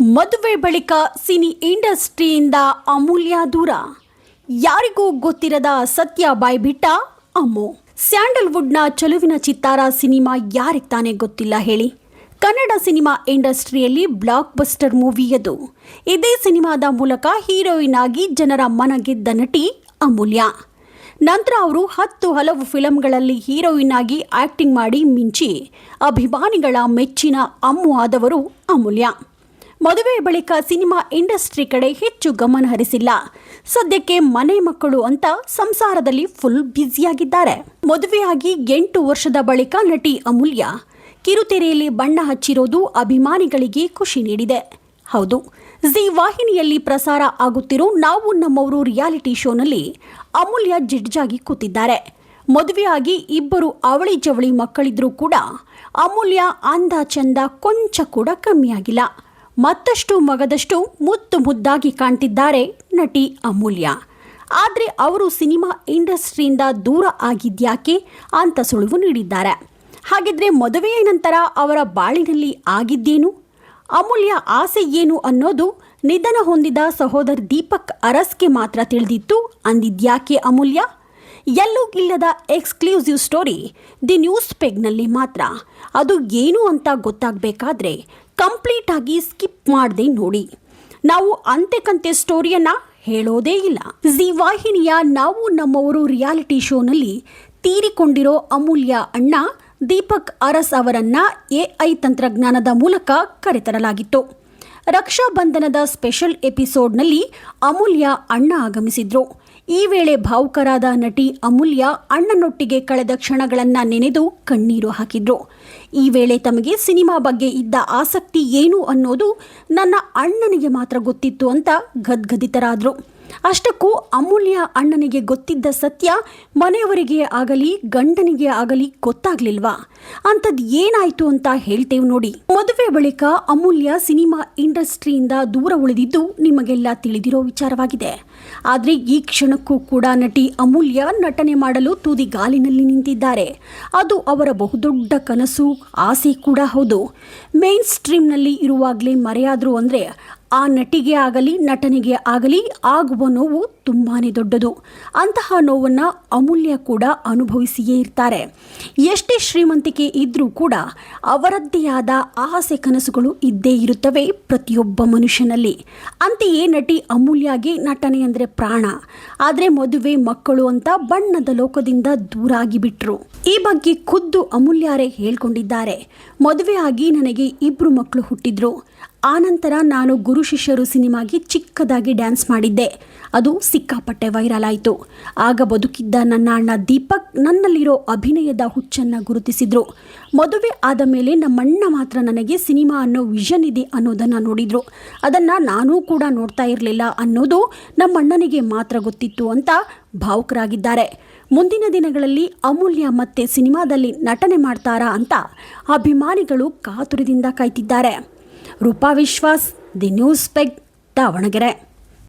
ಮದುವೆ ಬಳಿಕ ಸಿನಿ ಇಂಡಸ್ಟ್ರಿಯಿಂದ ಅಮೂಲ್ಯ ದೂರ. ಯಾರಿಗೂ ಗೊತ್ತಿರದ ಸತ್ಯ ಬಾಯ್ಬಿಟ್ಟ ಅಮ್ಮು. ಸ್ಯಾಂಡಲ್ವುಡ್ನ ಚಲುವಿನ ಚಿತ್ತಾರ ಸಿನಿಮಾ ಯಾರಿಗೆ ತಾನೇ ಗೊತ್ತಿಲ್ಲ ಹೇಳಿ. ಕನ್ನಡ ಸಿನಿಮಾ ಇಂಡಸ್ಟ್ರಿಯಲ್ಲಿ ಬ್ಲಾಕ್ ಬಸ್ಟರ್ ಮೂವಿ ಅದು. ಇದೇ ಸಿನಿಮಾದ ಮೂಲಕ ಹೀರೋಯಿನ್ ಆಗಿ ಜನರ ಮನ ಗೆದ್ದ ನಟಿ ಅಮೂಲ್ಯ. ನಂತರ ಅವರು ಹಲವು ಫಿಲಂಗಳಲ್ಲಿ ಹೀರೋಯಿನ್ ಆಗಿ ಆಕ್ಟಿಂಗ್ ಮಾಡಿ ಮಿಂಚಿ ಅಭಿಮಾನಿಗಳ ಮೆಚ್ಚಿನ ಅಮ್ಮು ಆದವರು ಅಮೂಲ್ಯ. ಮದುವೆ ಬಳಿಕ ಸಿನಿಮಾ ಇಂಡಸ್ಟ್ರಿ ಕಡೆ ಹೆಚ್ಚು ಗಮನ ಹರಿಸಿಲ್ಲ. ಸದ್ಯಕ್ಕೆ ಮನೆ ಮಕ್ಕಳು ಅಂತ ಸಂಸಾರದಲ್ಲಿ ಫುಲ್ ಬ್ಯುಸಿಯಾಗಿದ್ದಾರೆ. ಮದುವೆಯಾಗಿ 8 ವರ್ಷದ ಬಳಿಕ ನಟಿ ಅಮೂಲ್ಯ ಕಿರುತೆರೆಯಲ್ಲಿ ಬಣ್ಣ ಹಚ್ಚಿರೋದು ಅಭಿಮಾನಿಗಳಿಗೆ ಖುಷಿ ನೀಡಿದೆ. ಹೌದು, ಜಿ ವಾಹಿನಿಯಲ್ಲಿ ಪ್ರಸಾರ ಆಗುತ್ತಿರೋ ನಾವು ನಮ್ಮವರು ರಿಯಾಲಿಟಿ ಶೋನಲ್ಲಿ ಅಮೂಲ್ಯ ಜಡ್ಜಾಗಿ ಕೂತಿದ್ದಾರೆ. ಮದುವೆಯಾಗಿ 2 ಅವಳಿ ಜವಳಿ ಮಕ್ಕಳಿದ್ರೂ ಕೂಡ ಅಮೂಲ್ಯ ಅಂದ ಚಂದ ಕೊಂಚ ಕೂಡ ಕಮ್ಮಿಯಾಗಿಲ್ಲ. ಮತ್ತಷ್ಟು ಮಗದಷ್ಟು ಮುದ್ದಾಗಿ ಕಾಣ್ತಿದ್ದಾರೆ ನಟಿ ಅಮೂಲ್ಯ. ಆದರೆ ಅವರು ಸಿನಿಮಾ ಇಂಡಸ್ಟ್ರಿಯಿಂದ ದೂರ ಆಗಿದ್ಯಾಕೆ ಅಂತ ಸುಳಿವು ನೀಡಿದ್ದಾರೆ. ಹಾಗಿದ್ರೆ ಮದುವೆಯ ನಂತರ ಅವರ ಬಾಳಿನಲ್ಲಿ ಆಗಿದ್ದೇನು, ಅಮೂಲ್ಯ ಆಸೆ ಏನು ಅನ್ನೋದು ನಿಧನ ಹೊಂದಿದ ಸಹೋದರ ದೀಪಕ್ ಅರಸ್ಗೆ ಮಾತ್ರ ತಿಳಿದಿತ್ತು ಅಂದಿದ್ಯಾಕೆ ಅಮೂಲ್ಯ? ಎಲ್ಲೂ ಇಲ್ಲದ ಎಕ್ಸ್ಕ್ಲೂಸಿವ್ ಸ್ಟೋರಿ ದಿ ನ್ಯೂಸ್ ಪೆಗ್ನಲ್ಲಿ ಮಾತ್ರ. ಅದು ಏನು ಅಂತ ಗೊತ್ತಾಗಬೇಕಾದ್ರೆ ಕಂಪ್ಲೀಟ್ ಆಗಿ ಸ್ಕಿಪ್ ಮಾಡದೆ ನೋಡಿ. ನಾವು ಅಂತೆ ಸ್ಟೋರಿಯನ್ನ ಹೇಳೋದೇ ಇಲ್ಲ. ಜಿ ವಾಹಿನಿಯ ನಾವು ನಮ್ಮವರು ರಿಯಾಲಿಟಿ ಶೋನಲ್ಲಿ ತೀರಿಕೊಂಡಿರೋ ಅಮೂಲ್ಯ ಅಣ್ಣ ದೀಪಕ್ ಅರಸ್ ಅವರನ್ನ AI ತಂತ್ರಜ್ಞಾನದ ಮೂಲಕ ಕರೆತರಲಾಗಿತ್ತು. ರಕ್ಷಾ ಬಂಧನದ ಸ್ಪೆಷಲ್ ಎಪಿಸೋಡ್ನಲ್ಲಿ ಅಮೂಲ್ಯ ಅಣ್ಣ ಆಗಮಿಸಿದ್ರು. ಈ ವೇಳೆ ಭಾವುಕರಾದ ನಟಿ ಅಮೂಲ್ಯ ಅಣ್ಣನೊಟ್ಟಿಗೆ ಕಳೆದ ಕ್ಷಣಗಳನ್ನು ನೆನೆದು ಕಣ್ಣೀರು ಹಾಕಿದ್ರು. ಈ ವೇಳೆ ತಮಗೆ ಸಿನಿಮಾ ಬಗ್ಗೆ ಇದ್ದ ಆಸಕ್ತಿ ಏನು ಅನ್ನೋದು ನನ್ನ ಅಣ್ಣನಿಗೆ ಮಾತ್ರ ಗೊತ್ತಿತ್ತು ಅಂತ ಗದ್ಗದಿತರಾದ್ರು. ಅಷ್ಟಕ್ಕೂ ಅಮೂಲ್ಯ ಅಣ್ಣನಿಗೆ ಗೊತ್ತಿದ್ದ ಸತ್ಯ ಮನೆಯವರಿಗೆ ಆಗಲಿ ಗಂಡನಿಗೆ ಆಗಲಿ ಗೊತ್ತಾಗ್ಲಿಲ್ವಾ? ಅಂಥದ್ದು ಏನಾಯ್ತು ಅಂತ ಹೇಳ್ತೇವೆ ನೋಡಿ. ಮದುವೆ ಬಳಿಕ ಅಮೂಲ್ಯ ಸಿನಿಮಾ ಇಂಡಸ್ಟ್ರಿಯಿಂದ ದೂರ ಉಳಿದಿದ್ದು ನಿಮಗೆಲ್ಲ ತಿಳಿದಿರೋ ವಿಚಾರವಾಗಿದೆ. ಆದರೆ ಈ ಕ್ಷಣಕ್ಕೂ ಕೂಡ ನಟಿ ಅಮೂಲ್ಯ ನಟನೆ ಮಾಡಲು ತುದಿಗಾಲಿನಲ್ಲಿ ನಿಂತಿದ್ದಾರೆ. ಅದು ಅವರ ಬಹುದೊಡ್ಡ ಕನಸು, ಆಸೆ ಕೂಡ ಹೌದು. ಮೇನ್ ಸ್ಟ್ರೀಮ್ನಲ್ಲಿ ಇರುವಾಗಲೇ ಮರೆಯಾದ್ರು ಅಂದರೆ ಆ ನಟಿಗೆ ಆಗಲಿ ನಟನಿಗೆ ಆಗಲಿ ಆಗುವ ನೋವು ತುಂಬಾನೇ ದೊಡ್ಡದು. ಅಂತಹ ನೋವನ್ನು ಅಮೂಲ್ಯ ಕೂಡ ಅನುಭವಿಸಿಯೇ ಇರ್ತಾರೆ. ಎಷ್ಟೇ ಶ್ರೀಮಂತಿಕೆ ಇದ್ರೂ ಕೂಡ ಅವರದ್ದೇ ಆದ ಆಸೆ ಕನಸುಗಳು ಇದ್ದೇ ಇರುತ್ತವೆ ಪ್ರತಿಯೊಬ್ಬ ಮನುಷ್ಯನಲ್ಲಿ. ಅಂತೆಯೇ ನಟಿ ಅಮೂಲ್ಯಗೆ ನಟನೆ ಅಂದರೆ ಪ್ರಾಣ. ಆದರೆ ಮದುವೆ ಮಕ್ಕಳು ಅಂತ ಬಣ್ಣದ ಲೋಕದಿಂದ ದೂರ ಆಗಿಬಿಟ್ರು. ಈ ಬಗ್ಗೆ ಖುದ್ದು ಅಮೂಲ್ಯರೇ ಹೇಳ್ಕೊಂಡಿದ್ದಾರೆ. ಮದುವೆ ಆಗಿ ನನಗೆ 2 ಮಕ್ಕಳು ಹುಟ್ಟಿದ್ರು. ಆನಂತರ ನಾನು ಗುರು ಶಿಷ್ಯರು ಸಿನಿಮಾಗೆ ಚಿಕ್ಕದಾಗಿ ಡ್ಯಾನ್ಸ್ ಮಾಡಿದ್ದೆ. ಅದು ಸಿಕ್ಕಾಪಟ್ಟೆ ವೈರಲ್ ಆಯಿತು. ಆಗ ಬದುಕಿದ್ದ ನನ್ನ ಅಣ್ಣ ದೀಪಕ್ ನನ್ನಲ್ಲಿರೋ ಅಭಿನಯದ ಹುಚ್ಚನ್ನು ಗುರುತಿಸಿದ್ರು. ಮದುವೆ ಆದ ಮೇಲೆ ನಮ್ಮಣ್ಣ ಮಾತ್ರ ನನಗೆ ಸಿನಿಮಾ ಅನ್ನೋ ವಿಷನ್ ಇದೆ ಅನ್ನೋದನ್ನು ನೋಡಿದ್ರು. ಅದನ್ನು ನಾನೂ ಕೂಡ ನೋಡ್ತಾ ಇರಲಿಲ್ಲ ಅನ್ನೋದು ನಮ್ಮಣ್ಣನಿಗೆ ಮಾತ್ರ ಗೊತ್ತಿತ್ತು ಅಂತ ಭಾವುಕರಾಗಿದ್ದಾರೆ. ಮುಂದಿನ ದಿನಗಳಲ್ಲಿ ಅಮೂಲ್ಯ ಮತ್ತೆ ಸಿನಿಮಾದಲ್ಲಿ ನಟನೆ ಮಾಡ್ತಾರಾ ಅಂತ ಅಭಿಮಾನಿಗಳು ಕಾತುರದಿಂದ ಕಾಯ್ತಿದ್ದಾರೆ. ರೂಪಾ ವಿಶ್ವಾಸ್, ದಿ ನ್ಯೂಸ್ ಪೆಗ್, ದಾವಣಗೆರೆ.